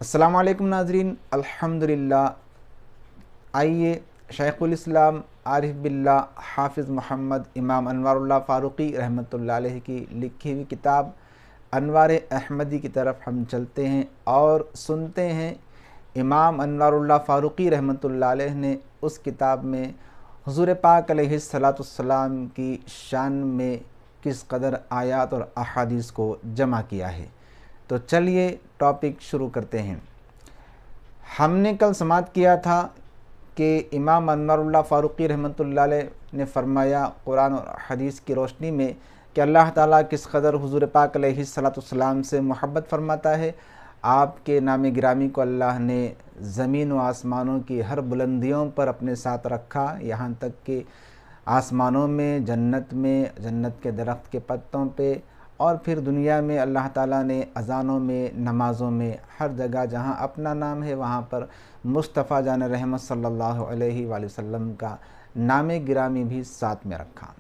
अस्सलाम वालेकुम नाजरीन। अल्हम्दुलिल्लाह। आइए शेखुल इस्लाम आरिफ बिल्लाह हाफिज़ मोहम्मद इमाम अनवारुल्लाह फ़ारूक़ी रहमतुल्लाह अलैह की लिखी हुई किताब अनवार अहमदी की तरफ हम चलते हैं और सुनते हैं इमाम अनवारुल्लाह फ़ारूक़ी रहमतुल्लाह अलैह ने उस किताब में हुज़ूर पाक अलैहिस्सलाम की शान में किस कदर आयात और अहादीस को जमा किया है। तो चलिए टॉपिक शुरू करते हैं। हमने कल समाअत किया था कि इमाम अनवारुल्लाह फ़ारूक़ी रहमतुल्लाह अलैह ने फरमाया कुरान और हदीस की रोशनी में कि अल्लाह ताला किस कदर हुज़ूर पाक अलैहिस्सलाम से मोहब्बत फरमाता है। आपके नाम गिरामी को अल्लाह ने ज़मीन व आसमानों की हर बुलंदियों पर अपने साथ रखा, यहाँ तक कि आसमानों में, जन्नत के दरख्त के पत्तों पे, और फिर दुनिया में अल्लाह ताला ने अज़ानों में, नमाज़ों में, हर जगह जहाँ अपना नाम है वहाँ पर मुस्तफ़ा जान रहमत सल्लल्लाहु अलैहि वसल्लम का नाम गिरामी भी साथ में रखा।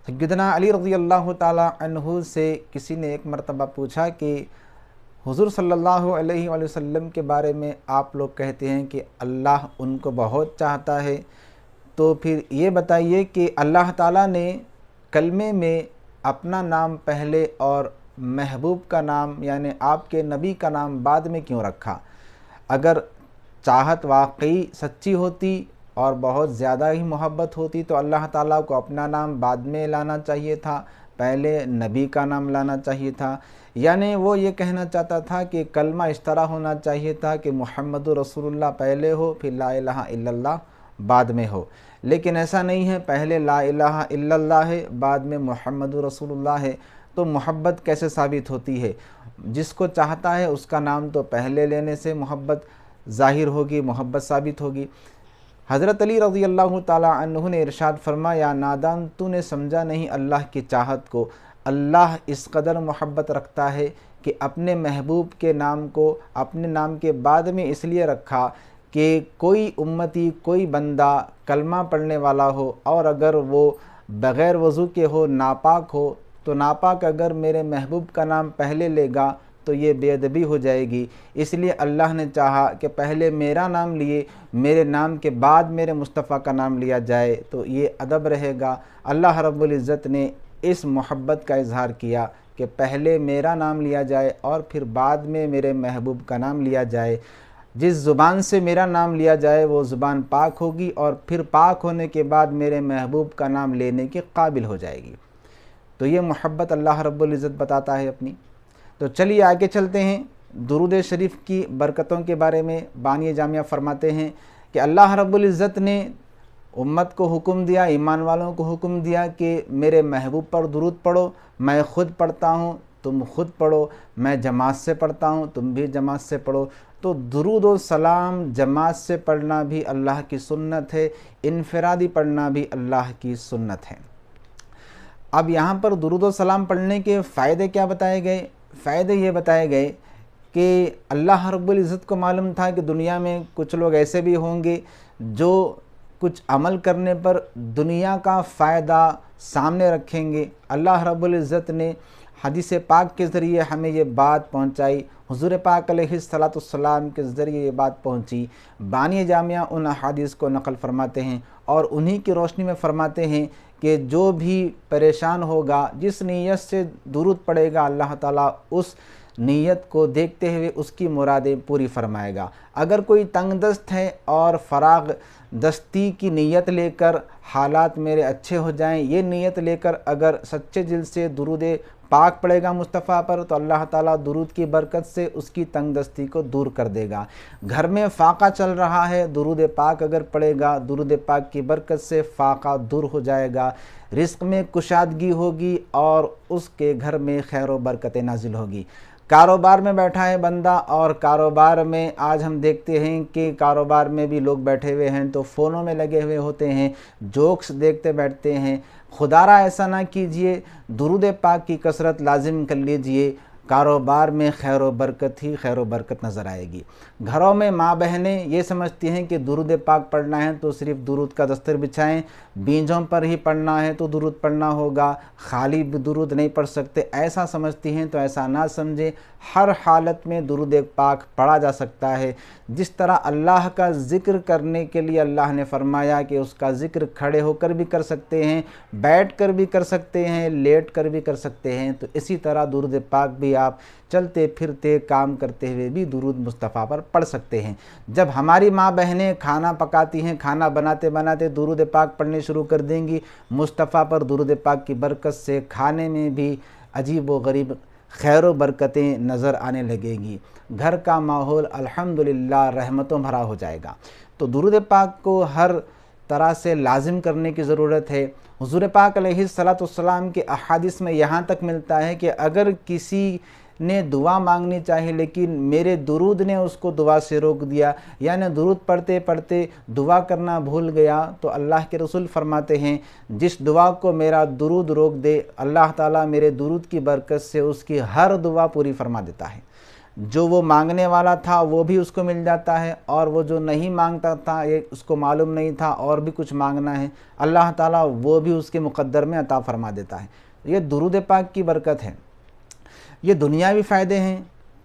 सय्यदना अली रज़ी अल्लाह ताला अन्हु से किसी ने एक मरतबा पूछा कि हुज़ूर सल्लल्लाहु अलैहि वसल्लम के बारे में आप लोग कहते हैं कि अल्लाह उनको बहुत चाहता है, तो फिर ये बताइए कि अल्लाह ताला ने कलमे में अपना नाम पहले और महबूब का नाम यानी आपके नबी का नाम बाद में क्यों रखा? अगर चाहत वाकई सच्ची होती और बहुत ज़्यादा ही मोहब्बत होती तो अल्लाह ताला को अपना नाम बाद में लाना चाहिए था, पहले नबी का नाम लाना चाहिए था। यानी वो ये कहना चाहता था कि कलमा इस तरह होना चाहिए था कि मुहम्मदुर रसूलुल्लाह पहले हो, फिर ला इलाहा इल्लल्लाह बाद में हो। लेकिन ऐसा नहीं है, पहले ला इलाहा इल्लल्लाह है, बाद में मुहम्मदुर रसूलुल्लाह है। तो मोहब्बत कैसे साबित होती है? जिसको चाहता है उसका नाम तो पहले लेने से मोहब्बत ज़ाहिर होगी, मोहब्बत साबित होगी। हज़रत अली रज़ी अल्लाह ताला अन्हु ने इरशाद फरमाया, नादान तूने समझा नहीं अल्लाह की चाहत को। अल्लाह इस कदर मोहब्बत रखता है कि अपने महबूब के नाम को अपने नाम के बाद में इसलिए रखा कि कोई उम्मती, कोई बंदा कलमा पढ़ने वाला हो और अगर वो बग़ैर वज़ू के हो, नापाक हो, तो नापाक अगर मेरे महबूब का नाम पहले लेगा तो ये बेअदबी हो जाएगी। इसलिए अल्लाह ने चाहा कि पहले मेरा नाम लिए, मेरे नाम के बाद मेरे मुस्तफ़ा का नाम लिया जाए, तो ये अदब रहेगा। अल्लाह रब्बुल इज़्ज़त ने इस मोहब्बत का इजहार किया कि पहले मेरा नाम लिया जाए और फिर बाद में मेरे महबूब का नाम लिया जाए। जिस ज़ुबान से मेरा नाम लिया जाए वो ज़ुबान पाक होगी और फिर पाक होने के बाद मेरे महबूब का नाम लेने के काबिल हो जाएगी। तो ये मोहब्बत अल्लाह रब्बुल इज़्ज़त बताता है अपनी। तो चलिए आगे चलते हैं। दुरूद शरीफ की बरकतों के बारे में बानी जामिया फरमाते हैं कि अल्लाह रब्बुल इज़्ज़त ने उम्मत को हुक्म दिया, ईमान वालों को हुक्म दिया कि मेरे महबूब पर दुरूद पढ़ो। मैं ख़ुद पढ़ता हूँ, तुम ख़ुद पढ़ो। मैं जमात से पढ़ता हूँ, तुम भी जमात से पढ़ो। तो दुरूद और सलाम जमात से पढ़ना भी अल्लाह की सुन्नत है, इनफरादी पढ़ना भी अल्लाह की सुन्नत है। अब यहाँ पर दुरूद और सलाम पढ़ने के फ़ायदे क्या बताए गए? फ़ायदे ये बताए गए कि अल्लाह रब्बुल इज़्ज़त को मालूम था कि दुनिया में कुछ लोग ऐसे भी होंगे जो कुछ अमल करने पर दुनिया का फ़ायदा सामने रखेंगे। अल्लाह रब्बुल इज़्ज़त ने हदीस पाक के ज़रिए हमें ये बात पहुँचाई, हुज़ूर पाक अलैहिस्सलाम के ज़रिए ये बात पहुँची। बानी जामिया उन हदीस को नक़ल फरमाते हैं और उन्हीं की रोशनी में फरमाते हैं कि जो भी परेशान होगा, जिस नीयत से दुरूद पड़ेगा, अल्लाह ताला उस नीयत को देखते हुए उसकी मुरादें पूरी फरमाएगा। अगर कोई तंगदस्त है और फ़राग दस्ती की नीयत लेकर हालात मेरे अच्छे हो जाएं, ये नीयत लेकर अगर सच्चे दिल से दुरूद पाक पड़ेगा मुस्तफ़ा पर, तो अल्लाह ताला दुरूद की बरकत से उसकी तंगदस्ती को दूर कर देगा। घर में फ़ाक़ा चल रहा है, दुरूद पाक अगर पड़ेगा, दुरूद पाक की बरकत से फ़ाक़ा दूर हो जाएगा। रिज़्क़ में कुशादगी होगी और उसके घर में खैर व बरकतें नाजिल होगी। कारोबार में बैठा है बंदा और कारोबार में आज हम देखते हैं कि कारोबार में भी लोग बैठे हुए हैं तो फ़ोनों में लगे हुए होते हैं, जोक्स देखते बैठते हैं। खुदारा ऐसा ना कीजिए, दुरूद पाक की कसरत लाजिम कर लीजिए। کاروبار میں خیر و برکت ہی خیر و برکت نظر آئے گی۔ گھروں میں ماں بہنیں یہ سمجھتی ہیں کہ درود پاک پڑھنا ہے تو صرف درود کا دستر بچھائیں، بینجوں پر ہی پڑھنا ہے تو درود پڑھنا ہوگا، خالی درود نہیں پڑھ سکتے، ایسا سمجھتی ہیں تو ایسا نہ سمجھیں۔ ہر حالت میں درود پاک پڑھا جا سکتا ہے۔ جس طرح اللہ کا ذکر کرنے کے لیے اللہ نے فرمایا کہ اس کا ذکر کھڑے ہو کر بھی کر سکتے ہیں، بیٹھ کر بھی کر سکتے ہیں، لیٹ کر بھی کر سکتے ہیں، تو اسی طرح درود پاک بھی آپ چلتے پھرتے کام کرتے ہوئے بھی درود مصطفیٰ پر پڑھ سکتے ہیں۔ جب ہماری ماں بہنیں کھانا پکاتی ہیں، کھانا بناتے بناتے درود پاک پڑھنے شروع کر دیں گی، مصطفیٰ پر درود پاک کی برکت سے کھانے میں بھی عجیب و غریب خیر و برکتیں نظر آنے لگے گی، گھر کا ماحول الحمدللہ رحمتوں بھرا ہو جائے گا۔ تو درود پاک کو ہر طرح سے لازم کرنے کی ضرورت ہے۔ حضور پاک علیہ السلام کے احادیث میں یہاں تک ملتا ہے کہ اگر کسی نے دعا مانگنی چاہی لیکن میرے درود نے اس کو دعا سے روک دیا، یعنی درود پڑھتے پڑھتے دعا کرنا بھول گیا، تو اللہ کے رسول فرماتے ہیں جس دعا کو میرا درود روک دے، اللہ تعالیٰ میرے درود کی برکت سے اس کی ہر دعا پوری فرما دیتا ہے۔ جو وہ مانگنے والا تھا وہ بھی اس کو مل جاتا ہے، اور وہ جو نہیں مانگتا تھا، یہ اس کو معلوم نہیں تھا اور بھی کچھ مانگنا ہے، اللہ تعالیٰ وہ بھی اس کے مقدر میں عطا فرما دیتا ہے۔ یہ درود پاک کی برکت ہے۔ یہ دنیاوی فائدے ہیں،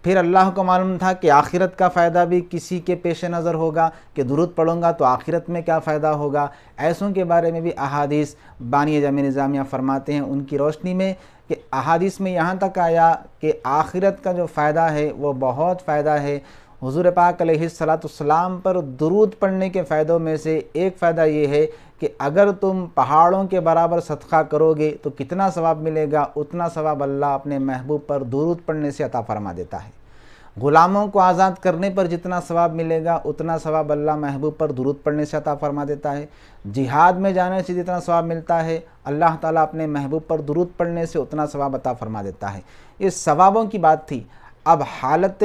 پھر اللہ کو معلوم تھا کہ آخرت کا فائدہ بھی کسی کے پیش نظر ہوگا کہ درود پڑھوں گا تو آخرت میں کیا فائدہ ہوگا۔ ایسوں کے بارے میں بھی احادیث بانی جامع نظامیہ فرماتے ہیں، ان کی روشنی میں کہ احادیث میں یہاں تک آیا کہ آخرت کا جو فائدہ ہے وہ بہت فائدہ ہے۔ حضور پاک علیہ السلام پر درود پڑھنے کے فائدوں میں سے ایک فائدہ یہ ہے کہ اگر تم پہاڑوں کے برابر صدقہ کرو گے تو کتنا ثواب ملے گا، اتنا ثواب اللہ اپنے محبوب پر درود پڑھنے سے عطا فرما دیتا ہے۔ غلاموں کو آزاد کرنے پر جتنا ثواب ملے گا اتنا ثواب اللہ محبوب پر درود پڑھنے سے عطا فرما دیتا ہے۔ جہاد میں جانے سے جتنا ثواب ملتا ہے اللہ تعالیٰ اپنے محبوب پر درود پڑھنے سے اتنا ثواب عطا فرما دیتا ہے۔ یہ ثوابوں کی بات تھی۔ اب حالت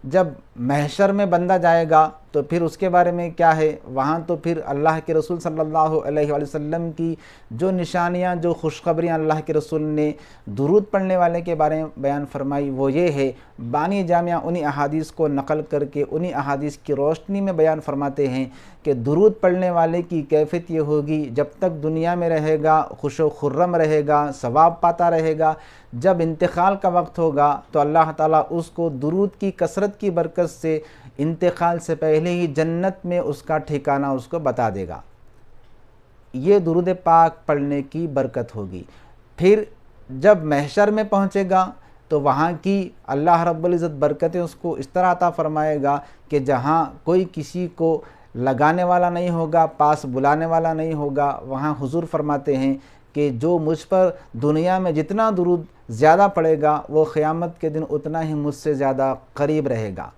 جب محشر میں بندہ جائے گا تو پھر اس کے بارے میں کیا ہے؟ وہاں تو پھر اللہ کے رسول صلی اللہ علیہ وآلہ وسلم کی جو نشانیاں، جو خوشخبریاں اللہ کے رسول نے درود پڑھنے والے کے بارے میں بیان فرمائی وہ یہ ہے۔ بانی جامعہ انہی احادیث کو نقل کر کے انہی احادیث کی روشنی میں بیان فرماتے ہیں کہ درود پڑھنے والے کی کیفیت یہ ہوگی، جب تک دنیا میں رہے گا خوش و خرم رہے گا، ثواب پاتا رہے گا، جب انتقال کا وقت ہوگا تو اللہ تعالیٰ اس کو درود کی کثرت کی برکت سے انتقال سے پہلے ہی جنت میں اس کا ٹھکانہ اس کو بتا دے گا۔ یہ درود پاک پڑھنے کی برکت ہوگی۔ پھر جب محشر میں پہنچے گا تو وہاں کی اللہ رب العزت برکتیں اس کو اس طرح عطا فرمائے گا کہ جہاں کوئی کسی کو لگانے والا نہیں ہوگا، پاس بلانے والا نہیں ہوگا، وہاں حضور فرماتے ہیں کہ جو مجھ پر دنیا میں جتنا درود زیادہ پڑے گا وہ قیامت کے دن اتنا ہی مجھ سے زیادہ قریب رہے گا۔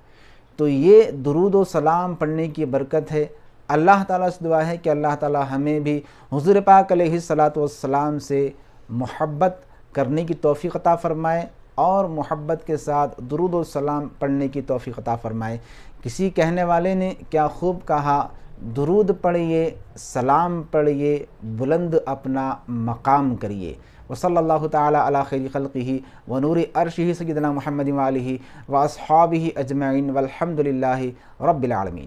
تو یہ درود و سلام پڑھنے کی برکت ہے۔ اللہ تعالیٰ سے دعا ہے کہ اللہ تعالیٰ ہمیں بھی حضور پاک علیہ السلام سے محبت کرنے کی توفیق عطا فرمائے اور محبت کے ساتھ درود و سلام پڑھنے کی توفیق عطا فرمائے۔ کسی کہنے والے نے کیا خوب کہا، درود پڑھیے، سلام پڑھیے، بلند اپنا مقام کریے۔ وصلی اللہ تعالی علی خیر خلقہ ونور عرشہ سیدنا محمد وآلہ واصحابہ اجمعین والحمد للہ رب العالمین۔